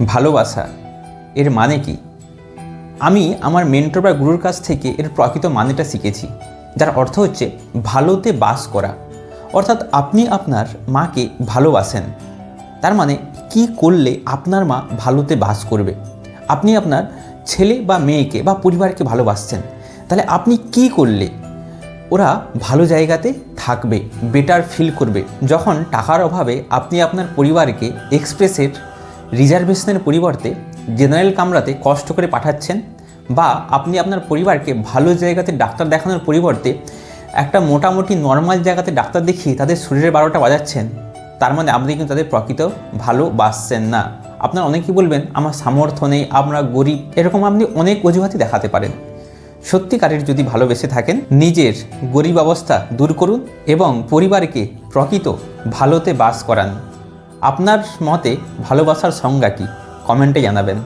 ভালোবাসা এর মানে কি? আমি আমার মেন্টর বা গুরুর কাছ থেকে এর প্রকৃত মানেটা শিখেছি, যার অর্থ হচ্ছে ভালোতে বাস করা। অর্থাৎ আপনি আপনার মাকে ভালোবাসেন, তার মানে কি করলে আপনার মা ভালোতে বাস করবে। আপনি আপনার ছেলে বা মেয়েকে বা পরিবারকে ভালোবাসছেন, তাহলে আপনি কি করলে ওরা ভালো জায়গাতে থাকবে, বেটার ফিল করবে। যখন টাকার অভাবে আপনি আপনার পরিবারকে এক্সপ্রেসের রিজার্ভেশনের পরিবর্তে জেনারেল কামরাতে কষ্ট করে পাঠাচ্ছেন, বা আপনি আপনার পরিবারকে ভালো জায়গাতে ডাক্তার দেখানোর পরিবর্তে একটা মোটামুটি নর্মাল জায়গাতে ডাক্তার দেখিয়ে তাদের শরীরের 12টা বাজাচ্ছেন, তার মানে আপনি কিন্তু তাদের প্রকৃত ভালোবাসছেন না। আপনারা অনেকেই বলবেন আমার সামর্থ্য নেই, আমরা গরিব, এরকম আপনি অনেক অজুহাতই দেখাতে পারেন। সত্যিকারের যদি ভালোবেসে থাকেন, নিজের গরিব অবস্থা দূর করুন এবং পরিবারকে প্রকৃত ভালোতে বাস করান। আপনার মতে ভালোবাসার সংজ্ঞা কী? কমেন্টে জানাবেন।